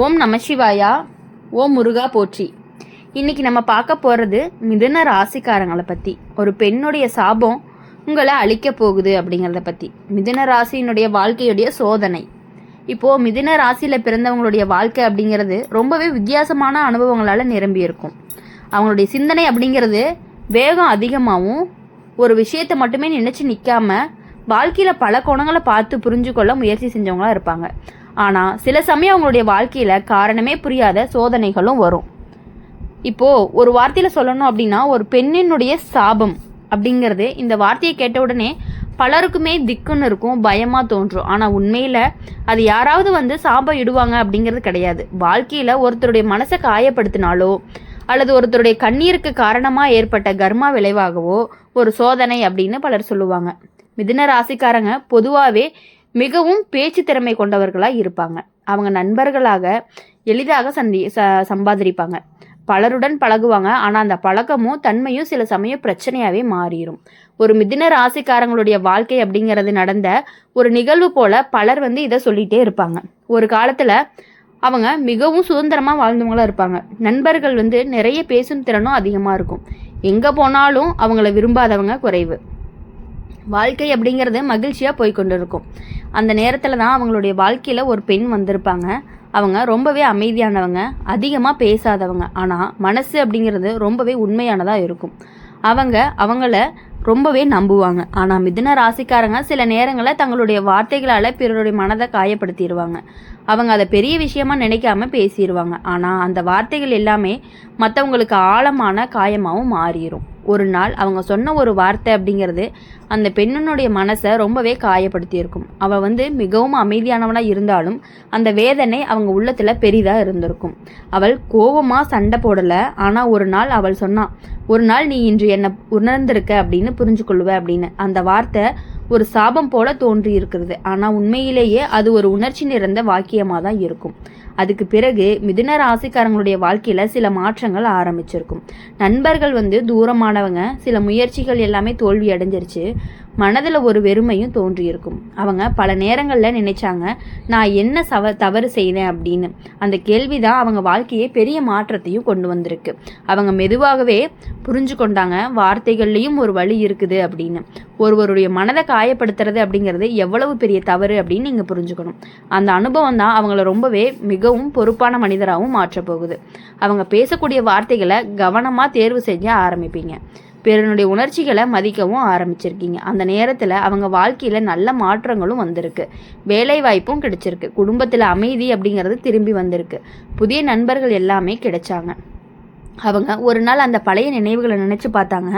ஓம் நமசிவாயா. ஓம் முருகா போற்றி. இன்னைக்கு நம்ம பார்க்க போகிறது மிதுன ராசிக்காரங்களை பற்றி. ஒரு பெண்ணுடைய சாபம் உங்களை அழிக்க போகுது அப்படிங்கிறத பற்றி. மிதுன ராசியினுடைய வாழ்க்கையுடைய சோதனை. இப்போது மிதுன ராசியில் பிறந்தவங்களுடைய வாழ்க்கை அப்படிங்கிறது ரொம்பவே வித்தியாசமான அனுபவங்களால் நிரம்பி இருக்கும். அவங்களுடைய சிந்தனை அப்படிங்கிறது வேகம் அதிகமாகவும் ஒரு விஷயத்தை மட்டுமே நினச்சி நிற்காம வாழ்க்கையில் பல கோணங்களை பார்த்து புரிஞ்சுக்கொள்ள முயற்சி செஞ்சவங்களாக இருப்பாங்க. ஆனால் சில சமயம் அவங்களுடைய வாழ்க்கையில் காரணமே புரியாத சோதனைகளும் வரும். இப்போது ஒரு வார்த்தையில் சொல்லணும் அப்படின்னா, ஒரு பெண்ணினுடைய சாபம் அப்படிங்கிறது, இந்த வார்த்தையை கேட்ட உடனே பலருக்குமே திக்குன்னு இருக்கும், பயமாக தோன்றும். ஆனால் உண்மையில் அது யாராவது சாபம் இடுவாங்க அப்படிங்கிறது கிடையாது. வாழ்க்கையில் ஒருத்தருடைய மனசை காயப்படுத்தினாலோ அல்லது ஒருத்தருடைய கண்ணீருக்கு காரணமாக ஏற்பட்ட கர்மா விளைவாகவோ ஒரு சோதனை அப்படின்னு பலர் சொல்லுவாங்க. மிதுன ராசிக்காரங்க பொதுவாகவே மிகவும் பேச்சு திறமை கொண்டவர்களாக இருப்பாங்க. அவங்க நண்பர்களாக எளிதாக சம்பாதிப்பாங்க. பலருடன் பழகுவாங்க. ஆனால் அந்த பழக்கமும் தன்மையும் சில சமயம் பிரச்சனையாகவே மாறிடும். ஒரு மிதுன ராசிக்காரங்களுடைய வாழ்க்கை அப்படிங்கிறது நடந்த ஒரு நிகழ்வு போல பலர் இதை சொல்லிகிட்டே இருப்பாங்க. ஒரு காலத்தில் அவங்க மிகவும் சுதந்திரமாக வாழ்ந்தவங்களாக இருப்பாங்க. நண்பர்கள் நிறைய பேசும் திறனும் அதிகமாக இருக்கும். எங்கே போனாலும் அவங்கள விரும்பாதவங்க குறைவு. வாழ்க்கை அப்படிங்கிறது மகிழ்ச்சியாக போய்கொண்டு இருக்கும். அந்த நேரத்தில் தான் அவங்களுடைய வாழ்க்கையில் ஒரு பெண் வந்திருப்பாங்க. அவங்க ரொம்பவே அமைதியானவங்க, அதிகமாக பேசாதவங்க. ஆனால் மனசு அப்படிங்கிறது ரொம்பவே உண்மையானதாக இருக்கும். அவங்கள ரொம்பவே நம்புவாங்க. ஆனால் மிதுன ராசிக்காரங்க சில நேரங்களில் தங்களுடைய வார்த்தைகளால் பிறருடைய மனதை காயப்படுத்திடுவாங்க. அவங்க அதை பெரிய விஷயமா நினைக்காம பேசிடுவாங்க. ஆனால் அந்த வார்த்தைகள் எல்லாமே மற்றவங்களுக்கு ஆழமான காயமாகவும் மாறிடும். ஒரு நாள் அவங்க சொன்ன ஒரு வார்த்தை அப்படிங்கிறது அந்த பெண்ணினுடைய மனசை ரொம்பவே காயப்படுத்தியிருக்கும். அவள் மிகவும் அமைதியானவனாக இருந்தாலும் அந்த வேதனை அவங்க உள்ளத்தில் பெரிதாக இருந்திருக்கும். அவள் கோபமாக சண்டை போடலை. ஆனால் ஒரு நாள் அவள் சொன்னான், ஒரு நாள் நீ இன்று என்னை உணர்ந்திருக்க அப்படின்னு புரிஞ்சு கொள்ளுவ அப்படின்னு. அந்த வார்த்தை ஒரு சாபம் போல தோன்றி இருக்கிறது. ஆனால் உண்மையிலேயே அது ஒரு உணர்ச்சி நிறைந்த வாக்கியமாக தான் இருக்கும். அதுக்கு பிறகு மிதுன ராசிக்காரங்களுடைய வாழ்க்கையில் சில மாற்றங்கள் ஆரம்பிச்சிருக்கும். நண்பர்கள் தூரமானவங்க, சில முயற்சிகள் எல்லாமே தோல்வி அடைஞ்சிருச்சு. மனதில் ஒரு வெறுமையும் தோன்றியிருக்கும். அவங்க பல நேரங்களில் நினைச்சாங்க, நான் என்ன தவறு செய்தேன் அப்படின்னு. அந்த கேள்வி தான் அவங்க வாழ்க்கையை பெரிய மாற்றத்தையும் கொண்டு வந்திருக்கு. அவங்க மெதுவாகவே புரிஞ்சு கொண்டாங்க, வார்த்தைகள்லேயும் ஒரு வழி இருக்குது அப்படின்னு. ஒருவருடைய மனதை காயப்படுத்துறது அப்படிங்கிறது எவ்வளவு பெரிய தவறு அப்படின்னு நீங்கள் புரிஞ்சுக்கணும். அந்த அனுபவம் தான் அவங்கள ரொம்பவே மிகவும் பொறுப்பான மனிதராகவும் மாற்றப் போகுது. அவங்க பேசக்கூடிய வார்த்தைகளை கவனமாக தேர்வு செஞ்ச ஆரம்பிப்பீங்க. பிறனுடைய உணர்ச்சிகளை மதிக்கவும் ஆரம்பிச்சிருக்கீங்க. அந்த நேரத்தில் அவங்க வாழ்க்கையில் நல்ல மாற்றங்களும் வந்திருக்கு. வேலை வாய்ப்பும் கிடைச்சிருக்கு. குடும்பத்தில் அமைதி அப்படிங்கிறது திரும்பி வந்திருக்கு. புதிய நண்பர்கள் எல்லாமே கிடைச்சாங்க. அவங்க ஒரு நாள் அந்த பழைய நினைவுகளை நினச்சி பார்த்தாங்க.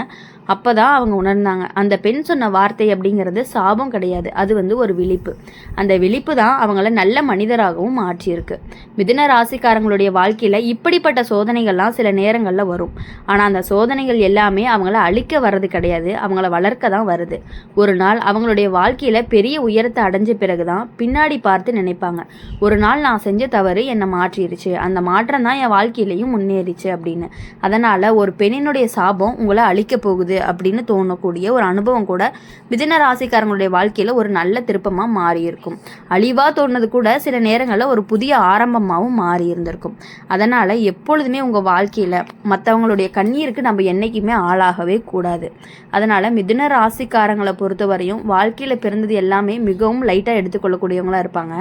அப்போ தான் அவங்க உணர்ந்தாங்க, அந்த பெண் சொன்ன வார்த்தை அப்படிங்கிறது சாபம் கிடையாது, அது ஒரு விழிப்பு. அந்த விழிப்பு தான் அவங்கள நல்ல மனிதராகவும் மாற்றியிருக்கு. மிதுன ராசிக்காரங்களுடைய வாழ்க்கையில் இப்படிப்பட்ட சோதனைகள்லாம் சில நேரங்களில் வரும். ஆனால் அந்த சோதனைகள் எல்லாமே அவங்கள அழிக்க வர்றது கிடையாது, அவங்கள வளர்க்க தான் வருது. ஒரு நாள் அவங்களுடைய வாழ்க்கையில் பெரிய உயரத்தை அடைஞ்ச பிறகு தான் பின்னாடி பார்த்து நினைப்பாங்க, ஒரு நாள் நான் செஞ்ச தவறு என்னை மாற்றிடுச்சு, அந்த மாற்றம் தான் என் வாழ்க்கையிலையும் முன்னேறிச்சு அப்படின்னு. அதனால் ஒரு பெண்ணினுடைய சாபம் உங்களை அழிக்க போகுது அப்படின்னு தோணக்கூடிய ஒரு அனுபவம் கூட மிதுன ராசிக்காரங்களுடைய வாழ்க்கையில ஒரு நல்ல திருப்பமாக மாறி இருக்கும். அழிவா தோணுது கூட சில நேரங்களில் ஒரு புதிய ஆரம்பமாகவும் மாறி இருந்திருக்கும். அதனால எப்பொழுதுமே உங்க வாழ்க்கையில மற்றவங்களுடைய கண்ணீருக்கு நம்ம என்னைக்குமே ஆளாகவே கூடாது. அதனால மிதுன ராசிக்காரங்களை பொறுத்தவரையும் வாழ்க்கையில பிறந்தது எல்லாமே மிகவும் லைட்டா எடுத்துக்கொள்ளக்கூடியவங்களா இருப்பாங்க.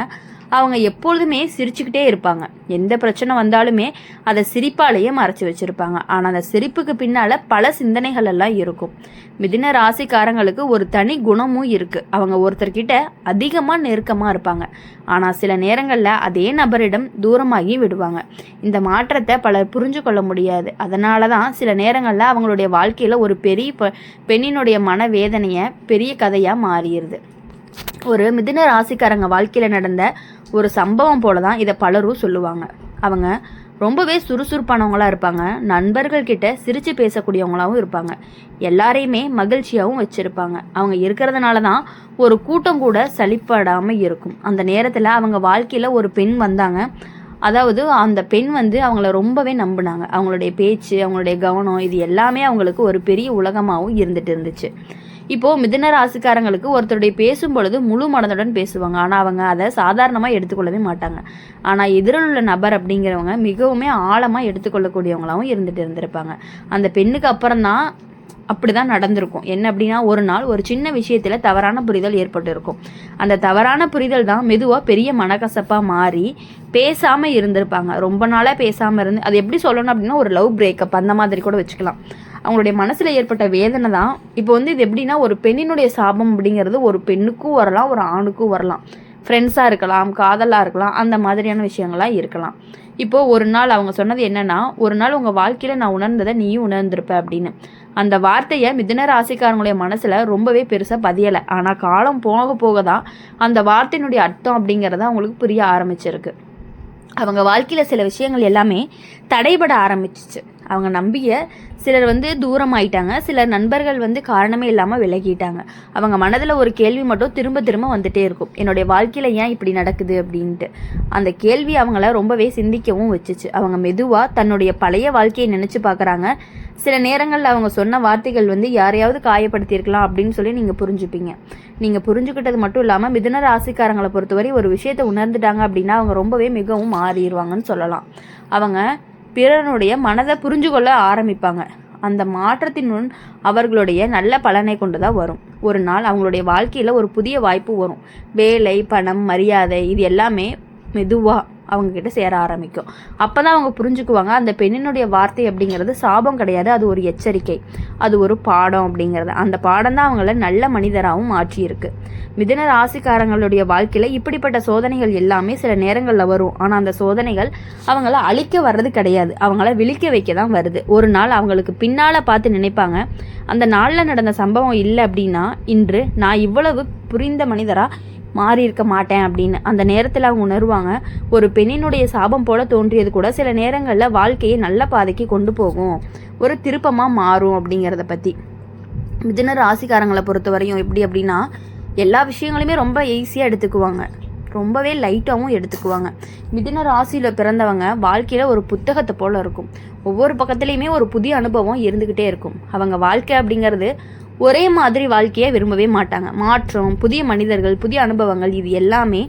அவங்க எப்பொழுதுமே சிரிச்சுக்கிட்டே இருப்பாங்க. எந்த பிரச்சனை வந்தாலுமே அதை சிரிப்பாலேயே மறைச்சி வச்சுருப்பாங்க. ஆனால் அந்த சிரிப்புக்கு பின்னால் பல சிந்தனைகள் எல்லாம் இருக்கும். மிதுன ராசிக்காரங்களுக்கு ஒரு தனி குணமும் இருக்குது. அவங்க ஒருத்தர்கிட்ட அதிகமாக நெருக்கமாக இருப்பாங்க. ஆனால் சில நேரங்களில் அதே நபரிடம் தூரமாகி விடுவாங்க. இந்த மாற்றத்தை பலர் புரிஞ்சு கொள்ள முடியாது. அதனால தான் சில நேரங்களில் அவங்களுடைய வாழ்க்கையில் ஒரு பெரிய பெண்ணினுடைய மனவேதனையை பெரிய கதையாக மாறிடுது. ஒரு மிதுன ராசிக்காரங்க வாழ்க்கையில் நடந்த ஒரு சம்பவம் போல தான் இதை பலரும் சொல்லுவாங்க. அவங்க ரொம்பவே சுறுசுறுப்பானவங்களாக இருப்பாங்க. நண்பர்கள்கிட்ட சிரித்து பேசக்கூடியவங்களாகவும் இருப்பாங்க. எல்லாரையுமே மகிழ்ச்சியாகவும் வச்சுருப்பாங்க. அவங்க இருக்கிறதுனால தான் ஒரு கூட்டம் கூட சலிப்படாமல் இருக்கும். அந்த நேரத்தில் அவங்க வாழ்க்கையில் ஒரு பெண் வந்தாங்க. அதாவது அந்த பெண் அவங்கள ரொம்பவே நம்பினாங்க. அவங்களுடைய பேச்சு, அவங்களுடைய கவனம், இது எல்லாமே அவங்களுக்கு ஒரு பெரிய உலகமாகவும் இருந்துட்டு இருந்துச்சு. இப்போது மிதுன ராசிக்காரங்களுக்கு ஒருத்தருடைய பேசும் பொழுது முழு மனதுடன் பேசுவாங்க. ஆனால் அவங்க அதை சாதாரணமாக எடுத்துக்கொள்ளவே மாட்டாங்க. ஆனால் எதிரில் உள்ள நபர் அப்படிங்கிறவங்க மிகவுமே ஆழமாக எடுத்துக்கொள்ளக்கூடியவங்களாகவும் இருந்திருப்பாங்க. அந்த பெண்ணுக்கு அப்புறம் தான் அப்படி தான் நடந்திருக்கும். என்ன அப்படின்னா, ஒரு நாள் ஒரு சின்ன விஷயத்தில் தவறான புரிதல் ஏற்பட்டு இருக்கும். அந்த தவறான புரிதல் தான் மெதுவாக பெரிய மனக்கசப்பாக மாறி பேசாமல் இருந்திருப்பாங்க. ரொம்ப நாளாக பேசாமல் இருந்து, அது எப்படி சொல்லணும் அப்படின்னா, ஒரு லவ் பிரேக்கப் அந்த மாதிரி கூட வச்சுக்கலாம். அவங்களுடைய மனசில் ஏற்பட்ட வேதனை தான். இப்போ இது எப்படின்னா, ஒரு பெண்ணினுடைய சாபம் அப்படிங்கிறது ஒரு பெண்ணுக்கும் வரலாம், ஒரு ஆணுக்கும் வரலாம். ஃப்ரெண்ட்ஸாக இருக்கலாம், காதலாக இருக்கலாம், அந்த மாதிரியான விஷயங்களாக இருக்கலாம். இப்போது ஒரு நாள் அவங்க சொன்னது என்னென்னா, ஒரு நாள் உங்கள் வாழ்க்கையில் நான் உணர்ந்ததை நீயும் உணர்ந்திருப்ப அப்படின்னு. அந்த வார்த்தையை மிதுன ராசிக்காரங்களுடைய மனசில் ரொம்பவே பெருசாக பதியலை. ஆனால் காலம் போக போக தான் அந்த வார்த்தையினுடைய அர்த்தம் அப்படிங்கிறத அவங்களுக்கு புரிய ஆரம்பிச்சிருக்கு. அவங்க வாழ்க்கையில் சில விஷயங்கள் எல்லாமே தடைபட ஆரம்பிச்சிச்சு. அவங்க நம்பிய சிலர் தூரமாயிட்டாங்க. சிலர் நண்பர்கள் காரணமே இல்லாமல் விலகிட்டாங்க. அவங்க மனதில் ஒரு கேள்வி மட்டும் திரும்ப திரும்ப வந்துட்டே இருக்கும், என்னுடைய வாழ்க்கையில் ஏன் இப்படி நடக்குது அப்படின்ட்டு. அந்த கேள்வி அவங்கள ரொம்பவே சிந்திக்கவும் வச்சுச்சு. அவங்க மெதுவாக தன்னுடைய பழைய வாழ்க்கையை நினச்சி பார்க்குறாங்க. சில நேரங்களில் அவங்க சொன்ன வார்த்தைகள் யாரையாவது காயப்படுத்தியிருக்கலாம் அப்படின்னு சொல்லி நீங்கள் புரிஞ்சுப்பீங்க. நீங்கள் புரிஞ்சுக்கிட்டது மட்டும் இல்லாமல் மிதுன ராசிக்காரங்களை பொறுத்தவரை ஒரு விஷயத்தை உணர்ந்துட்டாங்க அப்படின்னா அவங்க ரொம்பவே மிகவும் மாறிடுவாங்கன்னு சொல்லலாம். அவங்க பிறனுடைய மனதை புரிஞ்சு கொள்ள ஆரம்பிப்பாங்க. அந்த மாற்றத்தின் முன் அவர்களுடைய நல்ல பலனை கொண்டு தான் வரும். ஒரு நாள் அவங்களுடைய வாழ்க்கையில் ஒரு புதிய வாய்ப்பு வரும். வேலை, பணம், மரியாதை, இது எல்லாமே மெதுவாக அவங்கக்கிட்ட சேர ஆரம்பிக்கும். அப்போ தான் அவங்க புரிஞ்சுக்குவாங்க, அந்த பெண்ணினுடைய வார்த்தை அப்படிங்கிறது சாபம் கிடையாது, அது ஒரு எச்சரிக்கை, அது ஒரு பாடம் அப்படிங்கிறது. அந்த பாடம் தான் அவங்கள நல்ல மனிதராகவும் மாற்றியிருக்கு. மிதுன ராசிக்காரங்களுடைய வாழ்க்கையில் இப்படிப்பட்ட சோதனைகள் எல்லாமே சில நேரங்களில் வரும். ஆனால் அந்த சோதனைகள் அவங்கள அழிக்க வர்றது கிடையாது, அவங்கள விழிக்க வைக்க தான் வருது. ஒரு நாள் அவங்களுக்கு பின்னால் பார்த்து நினைப்பாங்க, அந்த நாளில் நடந்த சம்பவம் இல்லை அப்படின்னா இன்று நான் இவ்வளவு புரிந்த மனிதராக மாறி இருக்க மாட்டேன் அப்படின்னு. அந்த நேரத்தில் அவங்க உணர்வாங்க, ஒரு பெண்ணினுடைய சாபம் போல தோன்றியது கூட சில நேரங்களில் வாழ்க்கையை நல்ல பாதைக்கு கொண்டு போகும், ஒரு திருப்பமாக மாறும் அப்படிங்கிறத பற்றி. மிதுன ராசிக்காரங்களை பொறுத்த வரையும் எப்படி அப்படின்னா, எல்லா விஷயங்களையுமே ரொம்ப ஈஸியாக எடுத்துக்குவாங்க, ரொம்பவே லைட்டாகவும் எடுத்துக்குவாங்க. மிதுன ராசியில் பிறந்தவங்க வாழ்க்கையில் ஒரு புத்தகத்தை போல் இருக்கும். ஒவ்வொரு பக்கத்துலேயுமே ஒரு புதிய அனுபவம் இருந்துக்கிட்டே இருக்கும். அவங்க வாழ்க்கை அப்படிங்கிறது ஒரே மாதிரி வாழ்க்கையை விரும்பவே மாட்டாங்க. மாற்றம், புதிய மனிதர்கள், புதிய அனுபவங்கள், இது எல்லாமே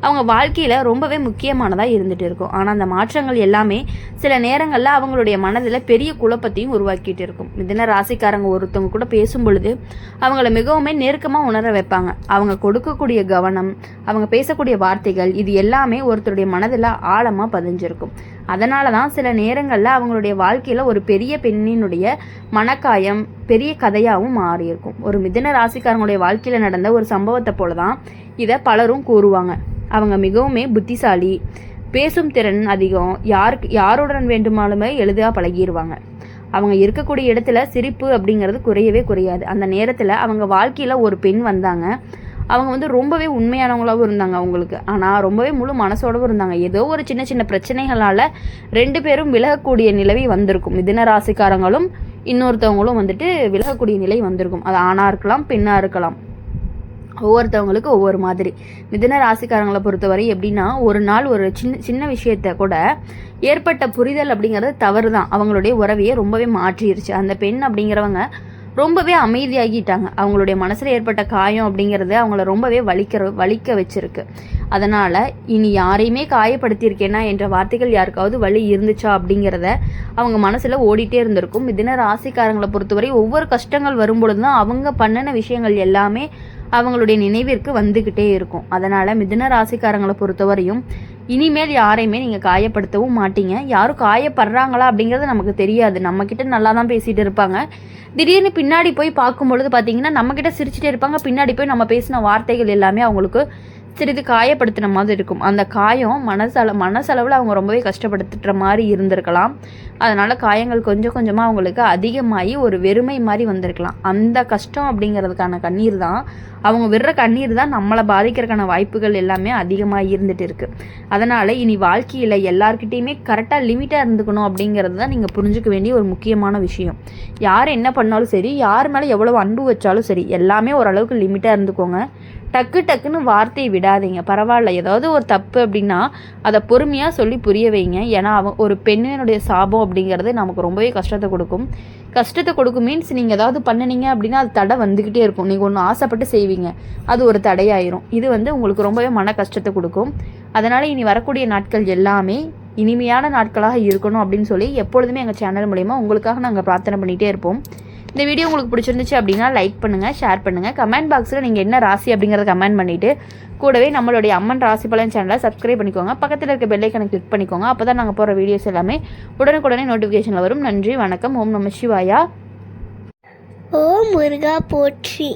அவங்க வாழ்க்கையில் ரொம்பவே முக்கியமானதாக இருந்துகிட்டு இருக்கும். ஆனால் அந்த மாற்றங்கள் எல்லாமே சில நேரங்களில் அவங்களுடைய மனதில் பெரிய குழப்பத்தையும் உருவாக்கிட்டு இருக்கும். மிதுன ராசிக்காரங்க ஒருத்தவங்க கூட பேசும் பொழுது அவங்கள மிகவும் நெருக்கமாக உணர வைப்பாங்க. அவங்க கொடுக்கக்கூடிய கவனம், அவங்க பேசக்கூடிய வார்த்தைகள், இது எல்லாமே ஒருத்தருடைய மனதில் ஆழமாக பதிஞ்சிருக்கும். அதனால தான் சில நேரங்களில் அவங்களுடைய வாழ்க்கையில் ஒரு பெரிய பெண்ணினுடைய மனக்காயம் பெரிய கதையாகவும் மாறியிருக்கும். ஒரு மிதுன ராசிக்காரங்களுடைய வாழ்க்கையில் நடந்த ஒரு சம்பவத்தை போல தான் இதை பலரும் கூறுவாங்க. அவங்க மிகவுமே புத்திசாலி, பேசும் திறன் அதிகம், யாருடன் வேண்டுமானுமே எளிதாக பழகிடுவாங்க. அவங்க இருக்கக்கூடிய இடத்துல சிரிப்பு அப்படிங்கிறது குறையவே குறையாது. அந்த நேரத்தில் அவங்க வாழ்க்கையில் ஒரு பெண் வந்தாங்க. அவங்க ரொம்பவே உண்மையானவங்களாகவும் இருந்தாங்க அவங்களுக்கு. ஆனால் ரொம்பவே முழு மனசோடவும் இருந்தாங்க. ஏதோ ஒரு சின்ன சின்ன பிரச்சனைகளால் 2 பேரும் விலகக்கூடிய நிலவை வந்திருக்கும். மிதுன ராசிக்காரங்களும் இன்னொருத்தவங்களும் விலகக்கூடிய நிலை வந்திருக்கும். அது ஆணாக இருக்கலாம், பெண்ணாக இருக்கலாம், ஒவ்வொருத்தவங்களுக்கு ஒவ்வொரு மாதிரி. மிதுன ராசிக்காரங்களை பொறுத்தவரை எப்படின்னா, ஒரு நாள் ஒரு சின்ன விஷயத்த கூட ஏற்பட்ட புரிதல் அப்படிங்கிறது தவறு தான் அவங்களுடைய உறவையே ரொம்பவே மாற்றிடுச்சு. அந்த பெண் அப்படிங்கிறவங்க ரொம்பவே அமைதியாகிட்டாங்க. அவங்களுடைய மனசில் ஏற்பட்ட காயம் அப்படிங்கிறது அவங்கள ரொம்பவே வலிக்க வச்சிருக்கு. அதனால் இனி யாரையுமே காயப்படுத்தியிருக்கேனா என்ற வார்த்தைகள் யாருக்காவது வலி இருந்துச்சா அப்படிங்கிறத அவங்க மனசில் ஓடிட்டே இருந்திருக்கும். மிதுன ராசிக்காரங்களை பொறுத்தவரை ஒவ்வொரு கஷ்டங்கள் வரும்பொழுது தான் அவங்க பண்ணின விஷயங்கள் எல்லாமே அவங்களுடைய நினைவிற்கு வந்துக்கிட்டே இருக்கும். அதனால் மிதுன ராசிக்காரங்களை பொறுத்தவரையும் இனிமேல் யாரையுமே நீங்கள் காயப்படுத்தவும் மாட்டீங்க. யாரும் காயப்படுறாங்களா அப்படிங்கிறது நமக்கு தெரியாது. நம்மக்கிட்ட நல்லா தான் பேசிகிட்டு இருப்பாங்க, திடீர்னு பின்னாடி போய் பார்க்கும் பொழுது பார்த்தீங்கன்னா நம்மக்கிட்ட சிரிச்சுட்டே இருப்பாங்க, பின்னாடி போய் நம்ம பேசின வார்த்தைகள் எல்லாமே அவங்களுக்கு சிறிது காயப்படுத்தின மாதிரி இருக்கும். அந்த காயம் மனசளவில் அவங்க ரொம்பவே கஷ்டப்படுத்துகிற மாதிரி இருந்திருக்கலாம். அதனால் காயங்கள் கொஞ்சம் கொஞ்சமாக அவங்களுக்கு அதிகமாகி ஒரு வெறுமை மாதிரி வந்திருக்கலாம். அந்த கஷ்டம் அப்படிங்கிறதுக்கான கண்ணீர் தான், அவங்க விடுற கண்ணீர் தான் நம்மளை பாதிக்கிறதுக்கான வாய்ப்புகள் எல்லாமே அதிகமாக இருந்துகிட்டு இருக்குது. அதனால் இனி வாழ்க்கையில் எல்லாருக்கிட்டேயுமே கரெக்டாக லிமிட்டாக இருந்துக்கணும் அப்படிங்கிறது தான் நீங்கள் புரிஞ்சுக்க வேண்டிய ஒரு முக்கியமான விஷயம். யார் என்ன பண்ணாலும் சரி, யார் மேலே எவ்வளோ அன்பு வச்சாலும் சரி, எல்லாமே ஓரளவுக்கு லிமிட்டாக இருந்துக்கோங்க. டக்குன்னு வார்த்தையை விடாதீங்க. பரவாயில்ல, ஏதாவது ஒரு தப்பு அப்படின்னா அதை பொறுமையாக சொல்லி புரிய வைங்க. ஏன்னா ஒரு பெண்ணினுடைய சாபம் அப்படிங்கிறது நமக்கு ரொம்பவே கஷ்டத்தை கொடுக்கும் மீன்ஸ் நீங்கள் ஏதாவது பண்ணினீங்க அப்படின்னா அது தடை வந்துக்கிட்டே இருக்கும். நீங்கள் ஒன்று ஆசைப்பட்டு செய்வீங்க, அது ஒரு தடையாயிரும். இது உங்களுக்கு ரொம்பவே மன கஷ்டத்தை கொடுக்கும். அதனால் இனி வரக்கூடிய நாட்கள் எல்லாமே இனிமையான நாட்களாக இருக்கணும் அப்படின்னு சொல்லி எப்பொழுதுமே எங்கள் சேனல் மூலிமா உங்களுக்காக நாங்கள் பிரார்த்தனை பண்ணிகிட்டே இருப்போம். இந்த வீடியோ உங்களுக்கு பிடிச்சிருந்துச்சு அப்படின்னா லைக் பண்ணுங்கள், ஷேர் பண்ணுங்கள். கமெண்ட் பாக்ஸில் நீங்கள் என்ன ராசி அப்படிங்கிறத கமெண்ட் பண்ணிவிட்டு கூடவே நம்மளுடைய அம்மன் ராசி பலன் சேனலை சப்ஸ்கிரைப் பண்ணிக்கோங்க. பக்கத்தில் இருக்க பெல் ஐக்கனை கிளிக் பண்ணிக்கோங்க. அப்போ தான் நாங்கள் போகிற வீடியோஸ் எல்லாமே உடனுக்குடனே நோட்டிஃபிகேஷனில் வரும். நன்றி, வணக்கம். ஓம் நம சிவாயா. ஓம் முருகா போற்றி.